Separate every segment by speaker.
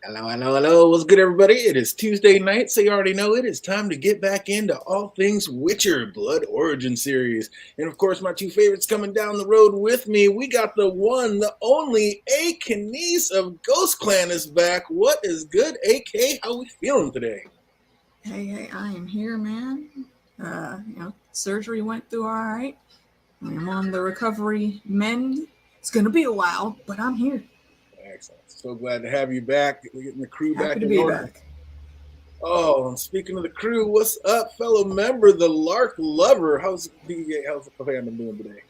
Speaker 1: Hello, hello, hello. What's good, everybody? It is Tuesday night, so you already know it is time to get back into all things Witcher Blood Origin series. And of course, my two favorites coming down the road with me. We got the one, the only Akenese of Ghost Clan is back. What is good, AK? How we feeling today?
Speaker 2: Hey, I am here, man. Surgery went through all right. I'm on the recovery mend. It's gonna be a while, but I'm here.
Speaker 1: Excellent. So glad to have you back. We're getting the crew
Speaker 2: Happy
Speaker 1: back
Speaker 2: to
Speaker 1: in
Speaker 2: be
Speaker 1: order.
Speaker 2: back.
Speaker 1: Oh, and speaking of the crew, what's up, fellow member, the Lark Lover? How's the fandom doing today?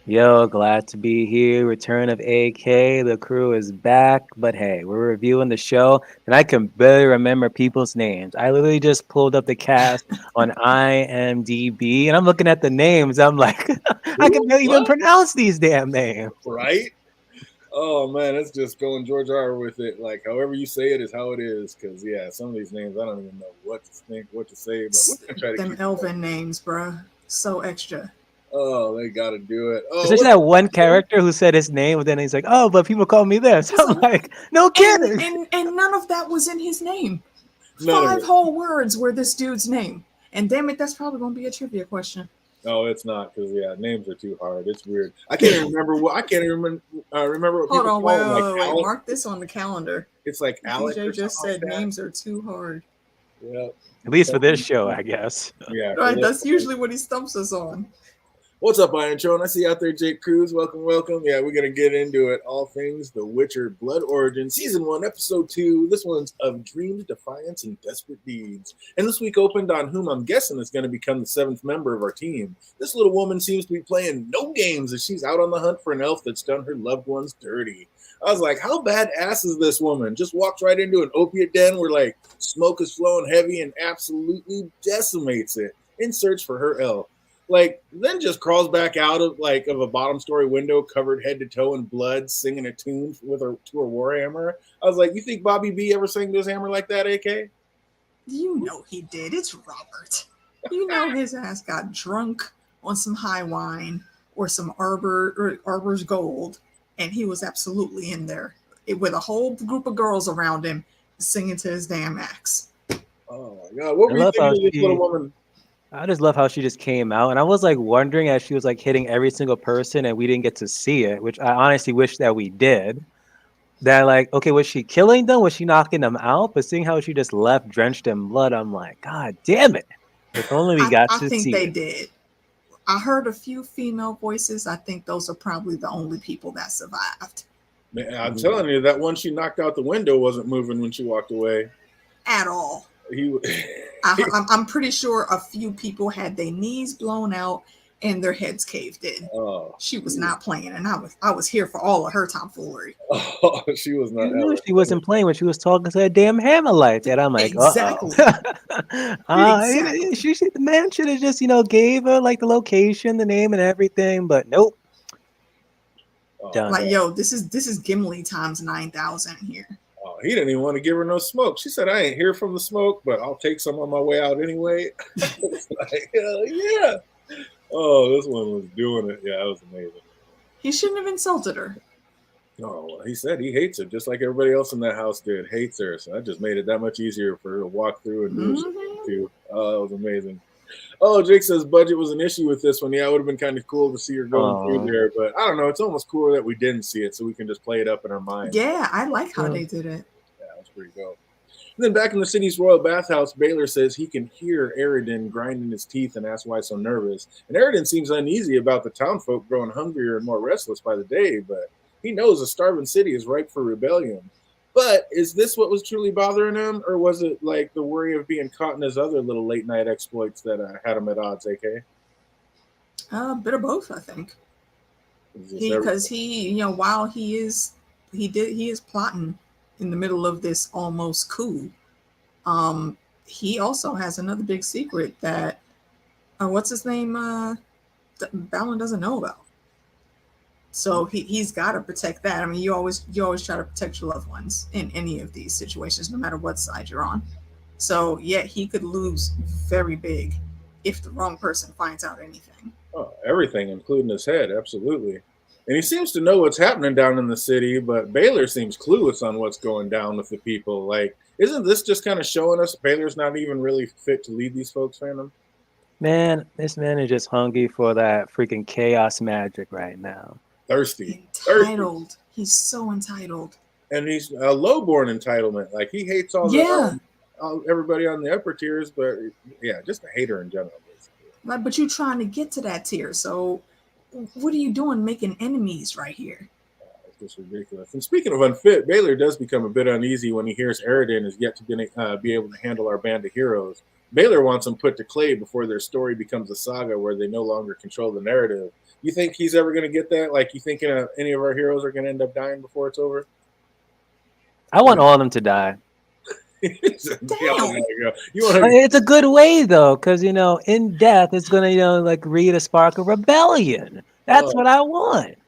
Speaker 3: Yo, glad to be here. Return of AK. The crew is back. But hey, we're reviewing the show, and I can barely remember people's names. I literally just pulled up the cast on IMDb, and I'm looking at the names. I'm like, I can
Speaker 1: Who?
Speaker 3: barely even
Speaker 1: What?
Speaker 3: pronounce these damn names.
Speaker 1: Right? Oh man, it's just going George R. R. with it. Like however you say it is how it is. Because yeah, some of these names I don't even know what to think, what to say, but we're gonna try to
Speaker 2: Them
Speaker 1: keep it going.
Speaker 2: elven names, bruh. So extra.
Speaker 1: Oh, they got to do it. Oh,
Speaker 3: Especially
Speaker 1: what's
Speaker 3: that
Speaker 1: up,
Speaker 3: one
Speaker 1: Joe?
Speaker 3: character who said his name, but then he's like, "Oh, but people call me this."
Speaker 2: He's
Speaker 3: I'm
Speaker 2: like,
Speaker 3: like, "No
Speaker 2: and
Speaker 3: kidding."
Speaker 2: and and none of that was in his name.
Speaker 1: None of
Speaker 2: 5
Speaker 1: it.
Speaker 2: whole words were this dude's name. And damn it, that's probably gonna be a trivia question.
Speaker 1: No, it's not because yeah, names are too hard. It's weird. I can't even remember what I can't even remember what
Speaker 2: Hold
Speaker 1: people
Speaker 2: on,
Speaker 1: call him. Like
Speaker 2: wait.
Speaker 1: Alec.
Speaker 2: Mark this on the calendar.
Speaker 1: It's like Alec
Speaker 2: DJ
Speaker 1: or something
Speaker 2: just
Speaker 1: like
Speaker 2: said
Speaker 1: that.
Speaker 2: names are too hard.
Speaker 1: Yeah.
Speaker 3: At least for this show, I guess.
Speaker 1: Yeah. For
Speaker 2: Right,
Speaker 1: this.
Speaker 2: that's usually what he stumps us on.
Speaker 1: What's up, Iron Throne? I see you out there, Jake Cruz. Welcome, welcome. Yeah, we're gonna get into it. All things The Witcher: Blood Origin, Season 1, Episode 2. This one's of dreams, defiance, and desperate deeds. And this week opened on whom I'm guessing is going to become the seventh member of our team. This little woman seems to be playing no games as she's out on the hunt for an elf that's done her loved ones dirty. I was like, how badass is this woman? Just walks right into an opiate den where like smoke is flowing heavy and absolutely decimates it in search for her elf, like then just crawls back out of a bottom story window covered head to toe in blood singing a tune with her to her warhammer. I was like, you think Bobby B ever sang to his hammer like that, AK?
Speaker 2: You know he did. It's Robert. You know his ass got drunk on some high wine or some Arbor's Gold, and he was absolutely in there with a whole group of girls around him singing to his damn axe.
Speaker 1: Oh my god, what
Speaker 3: I
Speaker 1: were you
Speaker 3: love
Speaker 1: thinking
Speaker 3: how
Speaker 1: of this little
Speaker 3: she
Speaker 1: woman?
Speaker 3: I just love how she just came out, and I was like wondering as she was like hitting every single person, and we didn't get to see it, which I honestly wish that we did. That like, okay, was she killing them? Was she knocking them out? But seeing how she just left drenched in blood, I'm like, God damn it! If only we got
Speaker 2: I
Speaker 3: to
Speaker 2: think
Speaker 3: see
Speaker 2: they
Speaker 3: it.
Speaker 2: did. I heard a few female voices. I think those are probably the only people that survived
Speaker 1: Man, I'm
Speaker 3: Mhm.
Speaker 1: telling you, that one she knocked out the window wasn't moving when she walked away.
Speaker 2: at all.
Speaker 1: He,
Speaker 2: I'm pretty sure a few people had their knees blown out and their heads caved in.
Speaker 1: oh,
Speaker 2: She was not playing, and I was here for all of her tomfoolery.
Speaker 1: oh, she was not
Speaker 3: You knew
Speaker 1: having
Speaker 3: she
Speaker 1: it.
Speaker 3: wasn't playing when she was talking to a damn hammer like that. I'm like,
Speaker 2: Exactly. Exactly.
Speaker 3: the man should have just, gave her like the location, the name, and everything. But nope,
Speaker 1: Oh
Speaker 3: done.
Speaker 2: Like,
Speaker 1: man.
Speaker 2: yo, this is Gimli times 9,000 here.
Speaker 1: Oh, he didn't even want to give her no smoke. She said, I ain't here from the smoke, but I'll take some on my way out anyway. It's like, hell yeah. Oh, this one was doing it. Yeah, it was amazing.
Speaker 2: He shouldn't have insulted her.
Speaker 1: Oh, well, he said he hates her just like everybody else in that house did. Hates her. So that just made it that much easier for her to walk through and do what she wanted
Speaker 2: Mm-hmm.
Speaker 1: to. Oh, that was amazing. Oh, Jake says budget was an issue with this one. Yeah, it would have been kind of cool to see her going through
Speaker 3: Oh,
Speaker 1: there, but I don't know. It's almost cooler that we didn't see it so we can just play it up in our minds.
Speaker 2: Yeah, I like how
Speaker 3: well,
Speaker 2: they did it.
Speaker 1: Yeah, that's pretty dope. And then back in the city's royal bathhouse, Baylor says he can hear Aridin grinding his teeth and asks why so nervous. And Aridin seems uneasy about the townfolk growing hungrier and more restless by the day, but he knows a starving city is ripe for rebellion. But is this what was truly bothering him, or was it like the worry of being caught in his other little late night exploits that had him at odds, AK?
Speaker 2: A bit of both, I think.
Speaker 1: Is this every-
Speaker 2: Because while he is plotting in the middle of this almost coup. He also has another big secret that what's his name? Balin doesn't know about. So he's got to protect that. I mean, you always try to protect your loved ones in any of these situations, no matter what side you're on. So yeah, he could lose very big if the wrong person finds out anything.
Speaker 1: Oh, everything, including his head, absolutely. And he seems to know what's happening down in the city, but Baylor seems clueless on what's going down with the people. Like, isn't this just kind of showing us Baylor's not even really fit to lead these folks, Phantom?
Speaker 3: Man, this man is just hungry for that freaking chaos magic right now.
Speaker 1: Thirsty.
Speaker 2: Entitled. He's so entitled.
Speaker 1: And he's a lowborn entitlement. Like, he hates everybody on the upper tiers, but yeah, just a hater in general, basically.
Speaker 2: Like, but you're trying to get to that tier, so what are you doing making enemies right here?
Speaker 1: It's just ridiculous. And speaking of unfit, Baylor does become a bit uneasy when he hears Eridan is yet to be able to handle our band of heroes. Baylor wants them put to clay before their story becomes a saga where they no longer control the narrative. You think he's ever going to get that? Like, you think any of our heroes are going to end up dying before it's over?
Speaker 3: I want all of them to die. It's a good way though, because in death it's gonna like read a spark of rebellion. That's what I want.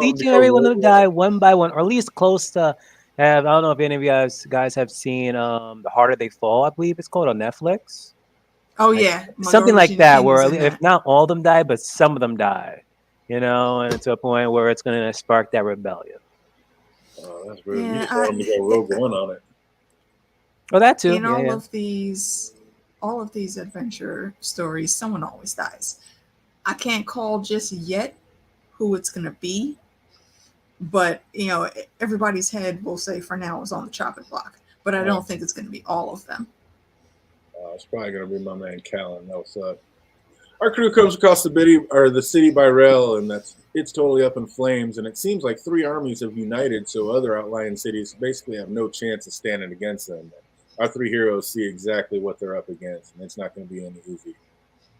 Speaker 3: Each and every one of them die one by one, or at least close to. I don't know if any of you guys have seen The Harder They Fall. I believe it's called on Netflix.
Speaker 2: Oh yeah,
Speaker 3: something like that, where if not all of them die, but some of them die. And to a point where it's gonna spark that rebellion.
Speaker 1: Oh, that's really you just want them to go Rogue One on it.
Speaker 3: Oh, that too.
Speaker 2: In all of these adventure stories, someone always dies. I can't call just yet who it's gonna be, but everybody's head will say for now is on the chopping block. But I don't think it's gonna be all of them.
Speaker 1: It's probably gonna be my man Callan. That was our crew comes across the city by rail, and it's totally up in flames. And it seems like 3 armies have united, so other outlying cities basically have no chance of standing against them. Our 3 heroes see exactly what they're up against, and it's not going to be any easy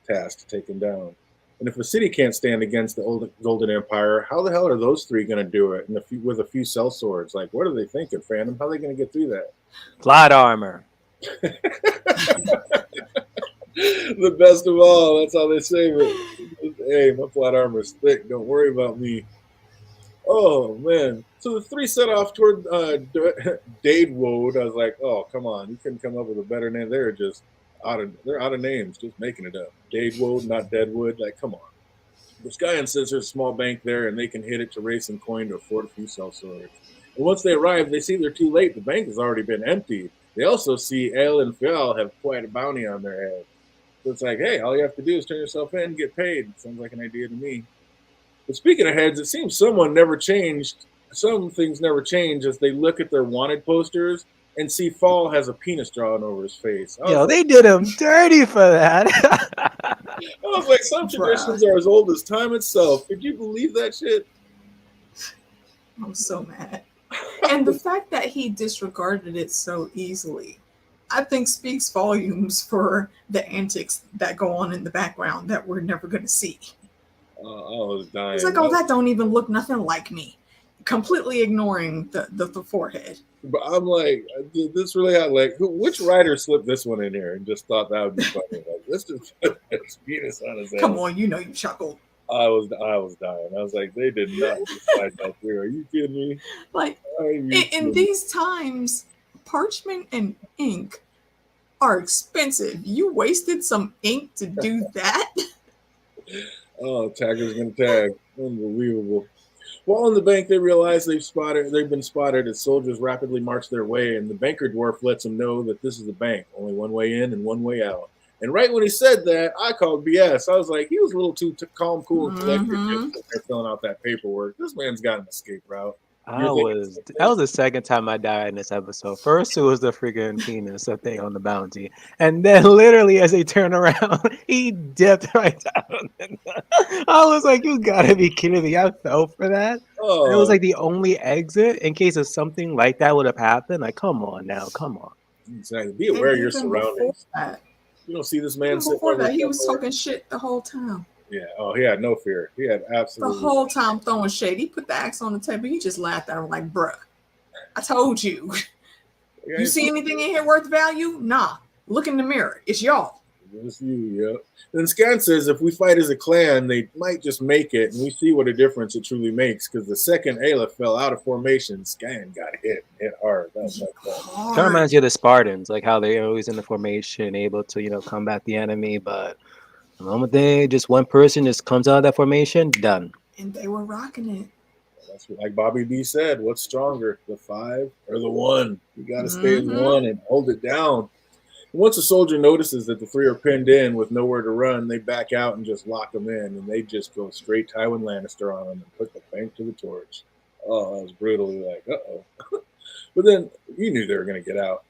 Speaker 1: task to take them down. And if a city can't stand against the old Golden Empire, how the hell are those 3 going to do it? And with a few sellswords, like, what are they thinking, Phantom? How are they going to get through that?
Speaker 3: Plot armor.
Speaker 1: The best of all. That's how they save it. Hey, my plot armor is thick. Don't worry about me. Oh man! So the 3 set off toward Dadewood. I was like, "Oh, come on! You couldn't come up with a better name. They're out of names, just making it up. Dadewood, not Deadwood. Like, come on." The Skyan says there's a small bank there, and they can hit it to raise some coin to afford a few sellswords. And once they arrive, they see they're too late. The bank has already been emptied. They also see Ale and Phil have quite a bounty on their head. So it's like, hey, all you have to do is turn yourself in and get paid. Sounds like an idea to me. But speaking of heads, it seems some things never change as they look at their wanted posters and see Fall has a penis drawn over his face.
Speaker 3: They did him dirty for that.
Speaker 1: I was like, some traditions are as old as time itself. Could you believe that shit?
Speaker 2: I'm so mad. And the fact that he disregarded it so easily, I think speaks volumes for the antics that go on in the background that we're never going to see.
Speaker 1: I was dying.
Speaker 2: It's like, that don't even look nothing like me. Completely ignoring the forehead.
Speaker 1: But I'm like, this really had which writer slipped this one in here and just thought that would be funny? Like, let's just put his penis on his head.
Speaker 2: Come on, you chuckled.
Speaker 1: I was dying. I was like, they did not decide that through. Are you kidding me?
Speaker 2: Like, in these times, parchment and ink are expensive. You wasted some ink to do that?
Speaker 1: Oh, tagger's gonna tag. Unbelievable. While in the bank, they realize they've been spotted as soldiers rapidly march their way, and the banker dwarf lets them know that this is the bank, only one way in and one way out. And right when he said that, I called BS. I was like, he was a little too calm, cool, and collected just there filling out that paperwork. This man's got an escape route.
Speaker 3: That was the second time I died in this episode. First, it was the freaking penis thing on the bounty. And then literally as they turn around, he dipped right down. I was like, you gotta be kidding me. I fell for that. Oh. It was like the only exit in case of something like that would have happened. Like, come on now. Come on.
Speaker 1: Exactly. Be aware of your surroundings. You don't see this man
Speaker 2: before that, he was talking shit the whole time.
Speaker 1: Yeah. Oh, he had no fear. He had absolutely
Speaker 2: the whole time throwing shade. He put the axe on the table. He just laughed at him like, bruh, I told you. You see anything in here worth value? Nah. Look in the mirror. It's y'all.
Speaker 1: It's you, yeah. Then Scan says if we fight as a clan, they might just make it, and we see what a difference it truly makes. Because the second Ayla fell out of formation, Scan got hit hard. That was like that.
Speaker 3: Kind of reminds you of the Spartans, like how they're always in the formation, able to combat the enemy, but the moment one person just comes out of that formation, done.
Speaker 2: And they were rocking it.
Speaker 1: That's what, like Bobby B said, what's stronger, the 5 or the 1? You got to stay as
Speaker 2: Mhm.
Speaker 1: 1 and hold it down. Once a soldier notices that the 3 are pinned in with nowhere to run, they back out and just lock them in, and they just go straight Tywin Lannister on them and put the bank to the torch. Oh, that was brutally like, uh-oh. But then you knew they were going to get out.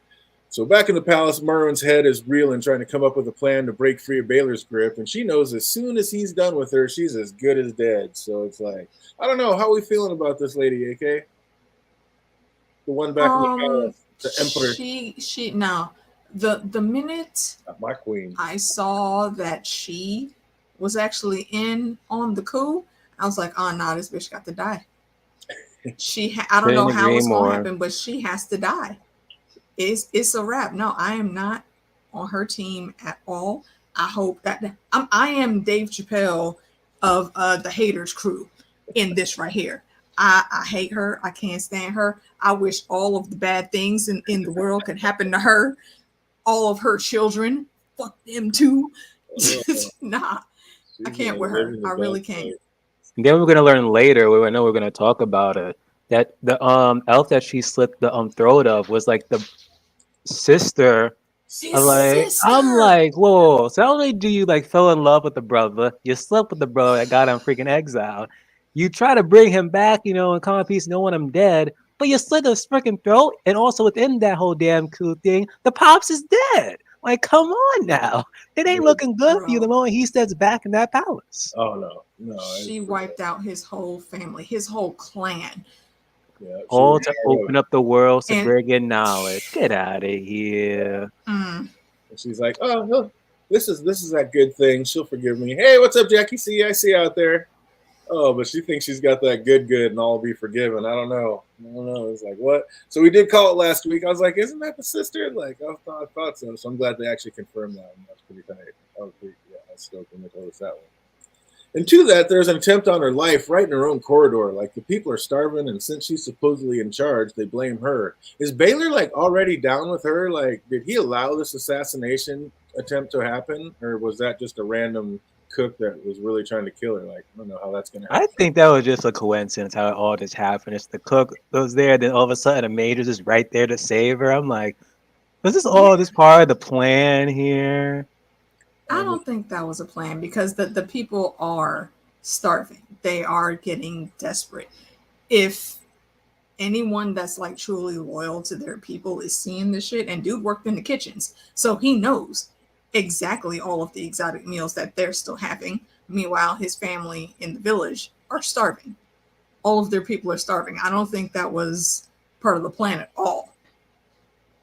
Speaker 1: So back in the palace, Merwin's head is reeling, trying to come up with a plan to break free of Baylor's grip, and she knows as soon as he's done with her, she's as good as dead. So it's like, I don't know, how are we feeling about this lady, AK? The one back in the palace, the emperor.
Speaker 2: She now the minute
Speaker 1: My queen.
Speaker 2: I saw that she was actually in on the coup, I was like, oh no, this bitch got to die. I don't know
Speaker 3: Couldn't
Speaker 2: how
Speaker 3: agree
Speaker 2: it's gonna
Speaker 3: more.
Speaker 2: happen, but she has to die. It's a wrap. No, I am not on her team at all. I hope that I am Dave Chappelle of the haters crew in this right here. I hate her. I can't stand her. I wish all of the bad things in the world could happen to her. All of her children. Fuck them too. Nah, I can't with her. I really can't.
Speaker 3: And then we're gonna learn later. I know we're gonna talk about it. That the elf that she slit the throat of was like the sister. I'm like, whoa. So not only do you like fell in love with the brother, you slept with the brother that got him freaking exiled. You try to bring him back, in common peace, no one him dead, but you slit his freaking throat, and also within that whole damn coup thing, the pops is dead. Like, come on now. It ain't looking good for you the moment he steps back in that palace.
Speaker 1: Oh no.
Speaker 2: She wiped out his whole family, his whole clan.
Speaker 1: Yeah,
Speaker 3: all to open up the world to bring in knowledge. Get out of here.
Speaker 1: And she's like, oh no, this is that good thing. She'll forgive me. Hey, what's up, Jackie? I see you out there. Oh, but she thinks she's got that good and all be forgiven. I don't know. It's like, what? So we did call it last week. I was like, isn't that the sister? Like, I thought so. So I'm glad they actually confirmed that. And that's pretty tight. I was stoked when they told us that one. And to that, there's an attempt on her life right in her own corridor. Like, the people are starving, and since she's supposedly in charge, they blame her. Is Baylor, like, already down with her? Like, did he allow this assassination attempt to happen? Or was that just a random cook that was really trying to kill her? Like, I don't know how that's going to happen.
Speaker 3: I think that was just a coincidence how it all just happened. It's the cook that was there, then all of a sudden a major's just right there to save her. I'm like, was this all just part of the plan here?
Speaker 2: I don't think that was a plan because the people are starving. They are getting desperate. If anyone that's like truly loyal to their people is seeing this shit, and dude worked in the kitchens, so he knows exactly all of the exotic meals that they're still having. Meanwhile, his family in the village are starving. All of their people are starving. I don't think that was part of the plan at all.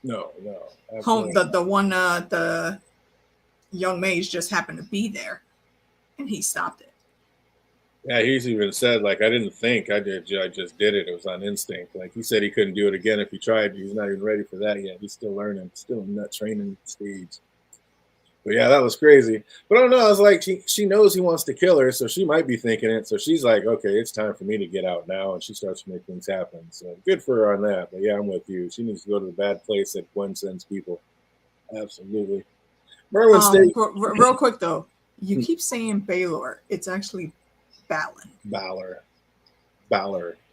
Speaker 1: No.
Speaker 2: The young mage just happened to be there, and he stopped it.
Speaker 1: Yeah, he's even said, like, I didn't think I just did it. It was on instinct. Like, he said he couldn't do it again if he tried. He's not even ready for that yet. He's still learning, still in that training stage. But yeah, that was crazy. But I don't know. I was like, she knows he wants to kill her, so she might be thinking it. So she's like, okay, it's time for me to get out now, and she starts to make things happen. So good for her on that. But yeah, I'm with you. She needs to go to the bad place that Gwen sends people. Absolutely. Merwin State.
Speaker 2: Real quick though, you keep saying Baylor. It's actually Balin.
Speaker 1: Baylor.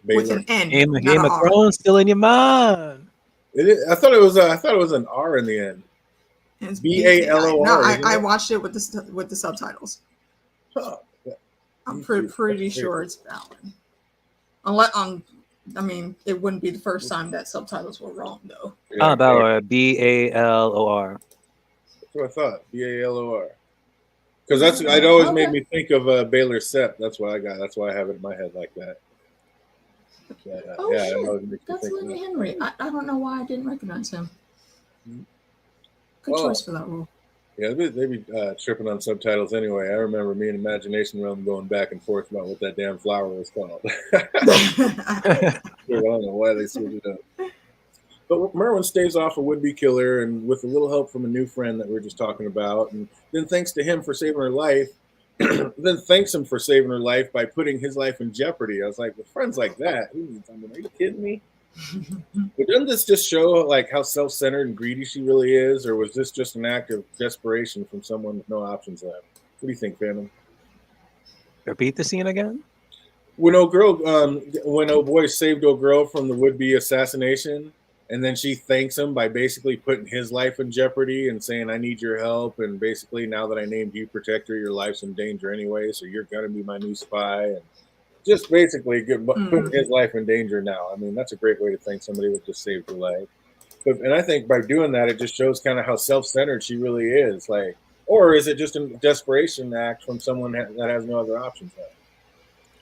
Speaker 2: With an N.
Speaker 3: Game of Thrones still in your mind.
Speaker 1: I thought it was an R in the end.
Speaker 2: It's
Speaker 1: BALOR.
Speaker 2: No, I watched it with the subtitles.
Speaker 1: Huh.
Speaker 2: I'm pretty sure it's Balin. It wouldn't be the first time that subtitles were wrong though.
Speaker 3: Yeah, Balor, BALOR.
Speaker 1: That's what I thought. BALOR. Because I'd always made me think of Baylor Sepp. That's what I got. That's why I have it in my head like that.
Speaker 2: Shit. That's Lenny Henry. I don't know why I didn't recognize him. Good choice for that role.
Speaker 1: Yeah, they be tripping on subtitles anyway. I remember me and Imagination Realm going back and forth about what that damn flower was called. I don't know why they switched it up. But Merwin staves off a would-be killer, and with a little help from a new friend that we were just talking about, and then thanks to him for saving her life, then thanks him for saving her life by putting his life in jeopardy. I was like, with friends like that, are you kidding me? But doesn't this just show like how self-centered and greedy she really is, or was this just an act of desperation from someone with no options left? What do you think, Phantom?
Speaker 3: Repeat the scene again?
Speaker 1: when when old boy saved old girl from the would-be assassination, and then she thanks him by basically putting his life in jeopardy and saying, "I need your help," and basically, now that I named you protector, your life's in danger anyway, so you're gonna be my new spy, and just basically putting his life in danger now. I mean, that's a great way to thank somebody that just saved your life. And I think by doing that, it just shows kind of how self-centered she really is. Like, or is it just a desperation act from someone that has no other options?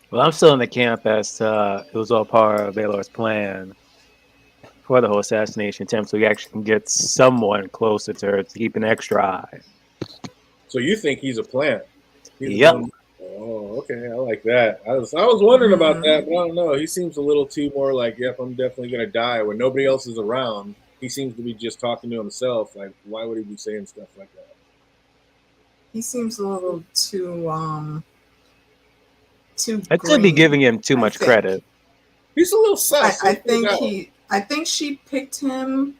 Speaker 3: Well, I'm still in the camp as it was all part of Baylor's plan for the whole assassination attempt, so he actually can get someone closer to her to keep an extra eye.
Speaker 1: So you think he's a plant?
Speaker 3: Yep.
Speaker 1: Oh, okay. I like that. I was wondering about that, but I don't know. He seems a little too more like, yep, I'm definitely gonna die when nobody else is around. He seems to be just talking to himself. Like, why would he be saying stuff like that?
Speaker 2: He seems a little too
Speaker 3: I could be giving him too much credit.
Speaker 1: He's a little sus.
Speaker 2: I think she picked him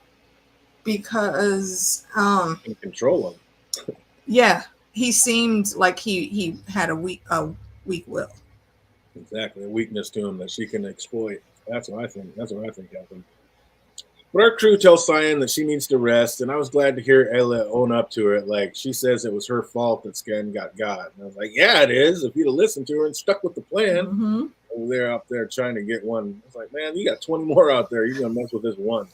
Speaker 2: because
Speaker 1: can control him.
Speaker 2: Yeah, he seemed like he had a weak will.
Speaker 1: Exactly, a weakness to him that she can exploit. That's what I think. That's what I think happened. But our crew tells Cyan that she needs to rest, and I was glad to hear Ella own up to it. Like, she says it was her fault that Scan got. And I was like, yeah, it is. If you'd have listened to her and stuck with the plan, they're up there trying to get one. It's like, man, you got 20 more out there. You're going to mess with this one.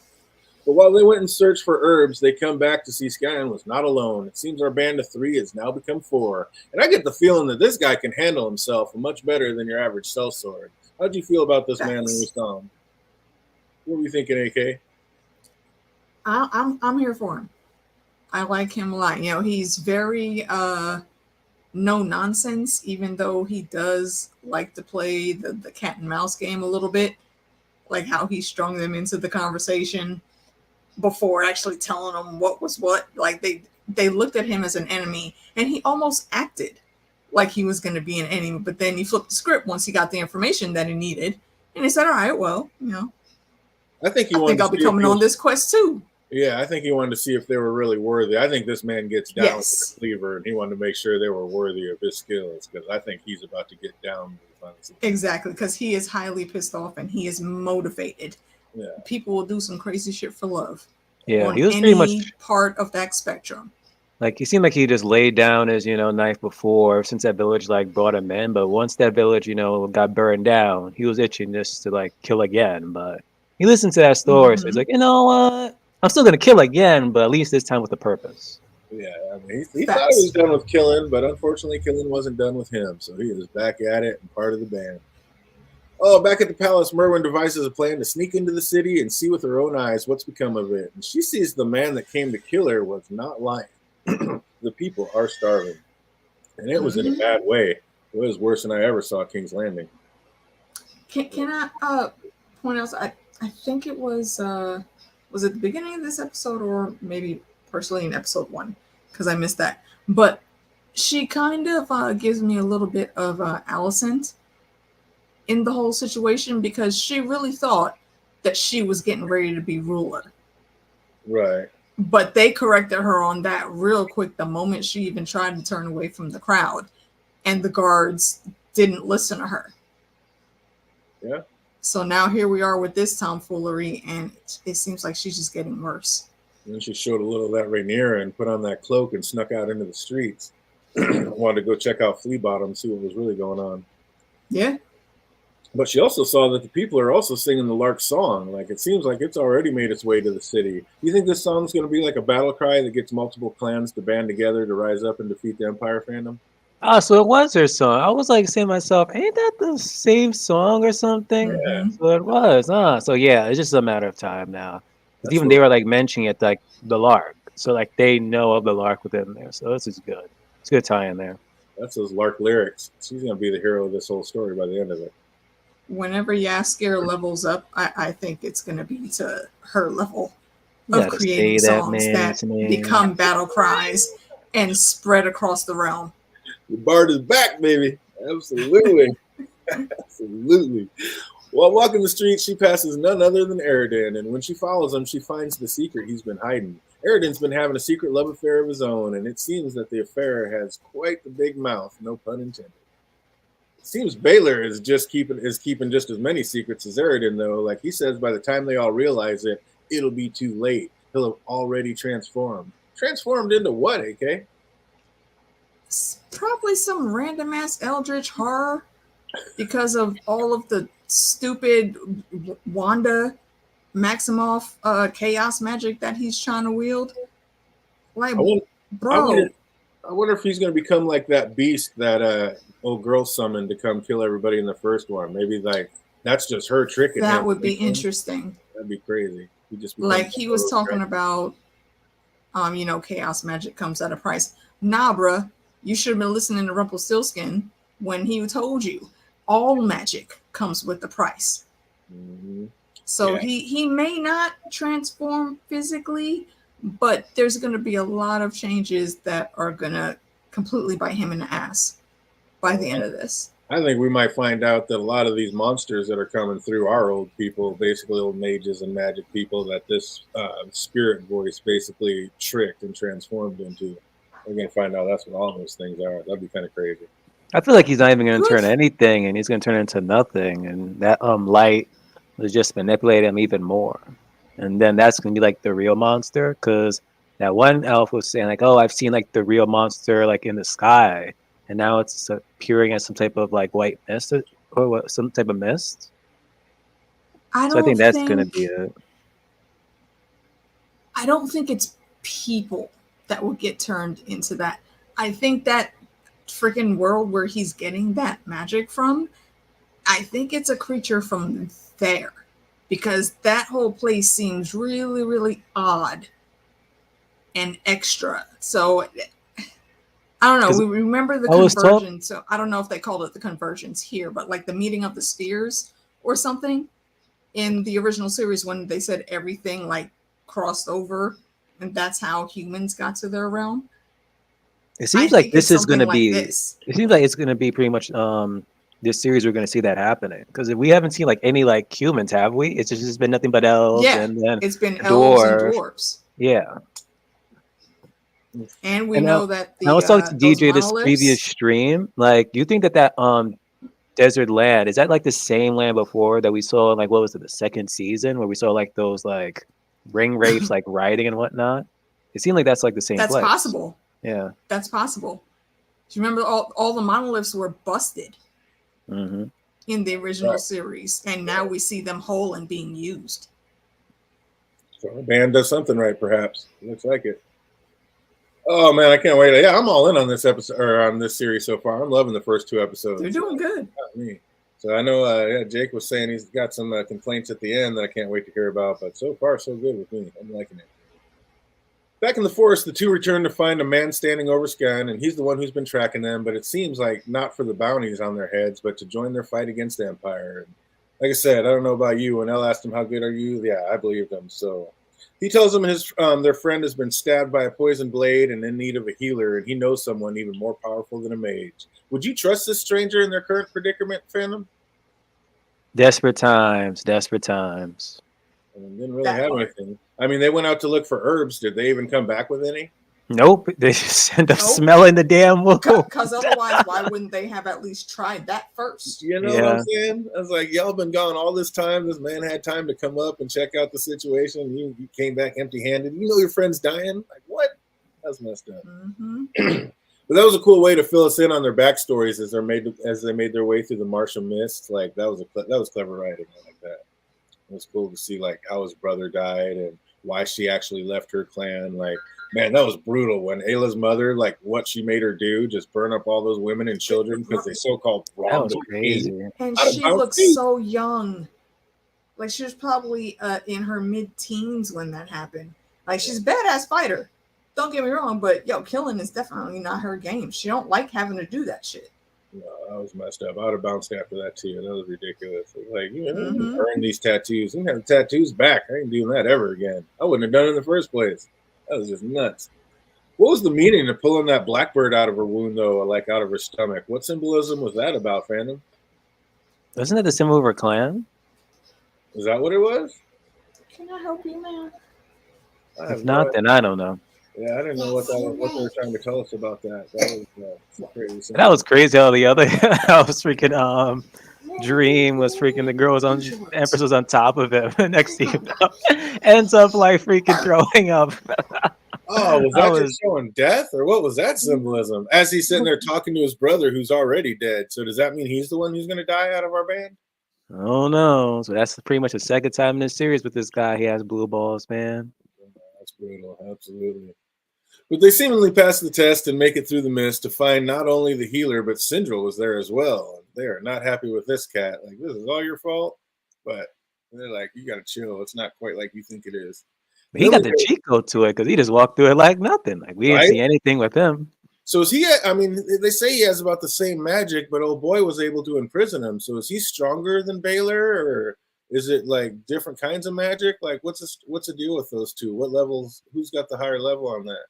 Speaker 1: But while they went and searched for herbs, they come back to see Skyan was not alone. It seems our band of 3 has now become 4. And I get the feeling that this guy can handle himself much better than your average sellsword. How'd you feel about this man when we saw him? What were you thinking, AK?
Speaker 2: I'm here for him. I like him a lot. You know, he's very no nonsense, even though he does like to play the cat and mouse game a little bit, like how he strung them into the conversation before actually telling them what was what. Like they looked at him as an enemy, and he almost acted like he was going to be an enemy, but then he flipped the script once he got the information that he needed, and he said, all right, well, you know, I think I'll be coming on this quest too.
Speaker 1: Yeah, I think he wanted to see if they were really worthy. I think this man gets down with the cleaver, and he wanted to make sure they were worthy of his skills, because I think he's about to get down.
Speaker 2: Exactly, because he is highly pissed off and he is motivated. Yeah. People will do some crazy shit for love.
Speaker 3: Yeah, he was pretty much
Speaker 2: part of that spectrum.
Speaker 3: Like, he seemed like he just laid down his, knife before, since that village, brought him in. But once that village, got burned down, he was itching just to, kill again. But he listened to that story, so he's like, you know what? I'm still going to kill again, but at least this time with a purpose.
Speaker 1: Yeah, I mean, he thought he was done with killing, but unfortunately, killing wasn't done with him. So he is back at it and part of the band. Oh, back at the palace, Merwin devises a plan to sneak into the city and see with her own eyes what's become of it. And she sees the man that came to kill her was not lying. The people are starving. And it was in a bad way. It was worse than I ever saw King's Landing.
Speaker 2: Can I point out, I think it was it the beginning of this episode or maybe personally in episode 1? Because I missed that. But she kind of gives me a little bit of Alicent in the whole situation, because she really thought that she was getting ready to be ruler.
Speaker 1: Right.
Speaker 2: But they corrected her on that real quick the moment she even tried to turn away from the crowd. And the guards didn't listen to her.
Speaker 1: Yeah.
Speaker 2: So now here we are with this tomfoolery, and it seems like she's just getting worse.
Speaker 1: And then she showed a little of that Rhaenyra and put on that cloak and snuck out into the streets. Wanted to go check out Flea Bottom, see what was really going on.
Speaker 2: Yeah.
Speaker 1: But she also saw that the people are also singing the Lark song. Like, it seems like it's already made its way to the city. You think this song's going to be like a battle cry that gets multiple clans to band together to rise up and defeat the Empire fandom?
Speaker 3: Oh, so it was her song. I was saying to myself, ain't that the same song or something?
Speaker 1: Yeah.
Speaker 3: So it was. So yeah, it's just a matter of time now. Because even they were mentioning it, the Lark. So they know of the Lark within there. So this is good. It's a good tie in there.
Speaker 1: That's those Lark lyrics. She's going to be the hero of this whole story by the end of it.
Speaker 2: Whenever Yaskir levels up, I think it's going to be to her level of creating songs that become battle cries and spread across the realm.
Speaker 1: The Bard is back, baby. Absolutely. Absolutely. While walking the street, she passes none other than Eridan, and when she follows him, she finds the secret he's been hiding. Eridan's been having a secret love affair of his own, and it seems that the affair has quite the big mouth, no pun intended. seems Baylor is keeping just as many secrets as Eridan, though. Like he says, by the time they all realize it, it'll be too late. He'll have already transformed. Transformed into what, AK?
Speaker 2: Probably some random ass eldritch horror because of all of the stupid Wanda Maximoff chaos magic that he's trying to wield. Like, bro.
Speaker 1: I wonder if he's going to become like that beast that old girl summoned to come kill everybody in the first one. Maybe like that's just her tricking him.
Speaker 2: That would be interesting.
Speaker 1: That'd be crazy.
Speaker 2: He was talking about, chaos magic comes at a price. Nah, bruh, you should have been listening to Rumpelstiltskin when he told you all magic comes with the price.
Speaker 1: Mm-hmm.
Speaker 2: So he may not transform physically, but there's going to be a lot of changes that are going to completely bite him in the ass by the end of this.
Speaker 1: I think we might find out that a lot of these monsters that are coming through are old people, basically old mages and magic people that this spirit voice basically tricked and transformed into. We're going to find out that's what all those things are. That'd be kind of crazy.
Speaker 3: I feel like he's not even going to turn anything, and he's going to turn into nothing. And that light was just manipulate him even more. And then that's going to be like the real monster, because that one elf was saying like, oh, I've seen like the real monster like in the sky. And now it's appearing as some type of like white mist or what, some type of mist. I think that's going to be it.
Speaker 2: I don't think it's people that will get turned into that. I think that freaking world where he's getting that magic from, I think it's a creature from there, because that whole place seems really, really odd and extra. So I don't know. We remember the convergence. So I don't know if they called it the convergence here, but like the meeting of the spheres or something in the original series when they said everything like crossed over, and that's how humans got to their realm.
Speaker 3: It seems like this is going to be. It seems like it's going to be pretty much this series. We're going to see that happening, because if we haven't seen like any like humans, have we? It's just been nothing but elves.
Speaker 2: Yeah,
Speaker 3: and then
Speaker 2: it's been elves and dwarves.
Speaker 3: Yeah.
Speaker 2: And we know that
Speaker 3: I was talking to DJ this previous stream. Like, do you think that desert land is that like the same land before that we saw in like what was it, the second season, where we saw like those like ring wraiths like riding and whatnot? It seemed like that's like the same place.
Speaker 2: That's possible.
Speaker 3: Yeah,
Speaker 2: that's possible. Do you remember all the monoliths were busted in the original series, and now we see them whole and being used.
Speaker 1: So the band does something right, perhaps. Looks like it. Oh man, I can't wait! Yeah, I'm all in on this episode or on this series so far. I'm loving the first 2 episodes.
Speaker 2: They're doing good.
Speaker 1: Not me. So I know Jake was saying he's got some complaints at the end that I can't wait to hear about. But so far, so good with me. I'm liking it. Back in the forest, the two return to find a man standing over Skun, and he's the one who's been tracking them. But it seems like not for the bounties on their heads, but to join their fight against the Empire. And like I said, I don't know about you. When Elle asked him how good are you, yeah, I believed him. So. He tells them their friend has been stabbed by a poison blade and in need of a healer, and he knows someone even more powerful than a mage. Would you trust this stranger in their current predicament, Phantom?
Speaker 3: Desperate times.
Speaker 1: And didn't really have anything. I mean, they went out to look for herbs. Did they even come back with any?
Speaker 3: Nope. They just end up smelling the damn wood.
Speaker 2: Because otherwise, why wouldn't they have at least tried that first?
Speaker 1: You know what I'm saying? I was like, y'all been gone all this time. This man had time to come up and check out the situation. You came back empty-handed. You know your friend's dying? Like, what? That's messed up. But that was a cool way to fill us in on their backstories as they made their way through the Martial Mist. Like, that was clever writing. I like that. It was cool to see, like, how his brother died and why she actually left her clan. Like, man, that was brutal when Ayla's mother, like what she made her do, just burn up all those women and children because they so-called wronged
Speaker 3: them. Crazy.
Speaker 2: And she looks so young. Like she was probably in her mid-teens when that happened. Like she's a badass fighter. Don't get me wrong, but killing is definitely not her game. She don't like having to do that shit.
Speaker 1: No, that was messed up. I would have bounced after that too. That was ridiculous. It was like, you earn these tattoos. You can have the tattoos back. I ain't doing that ever again. I wouldn't have done it in the first place. That was just nuts. What was the meaning of pulling that blackbird out of her wound, though, like out of her stomach? What symbolism was that about, Phantom?
Speaker 3: Wasn't it the symbol of her clan?
Speaker 1: Is that what it was?
Speaker 2: Can I help you, man?
Speaker 3: If not, then I don't know.
Speaker 1: Yeah, I didn't know what they were trying to tell us about that. That was crazy.
Speaker 3: That was crazy. How the other, I was freaking Dream was freaking the girl was on Empress was on top of him. Next thing you know, ends up like freaking throwing up.
Speaker 1: Oh, was
Speaker 3: I
Speaker 1: that
Speaker 3: was
Speaker 1: just showing death, or what was that symbolism? As he's sitting there talking to his brother, who's already dead. So does that mean he's the one who's going to die out of our band?
Speaker 3: oh no. So that's pretty much the second time in this series with this guy. He has blue balls, man.
Speaker 1: That's brutal, absolutely. But they seemingly pass the test and make it through the mist to find not only the healer, but Syndrome was there as well. They are not happy with this cat. Like, this is all your fault. But they're like, you got to chill. It's not quite like you think it is.
Speaker 3: But he got the cheat code to it because he just walked through it like nothing. Like we didn't see anything with him.
Speaker 1: So is he? I mean, they say he has about the same magic, but old boy was able to imprison him. So is he stronger than Baylor, or is it like different kinds of magic? Like, what's the deal with those two? What levels? Who's got the higher level on that?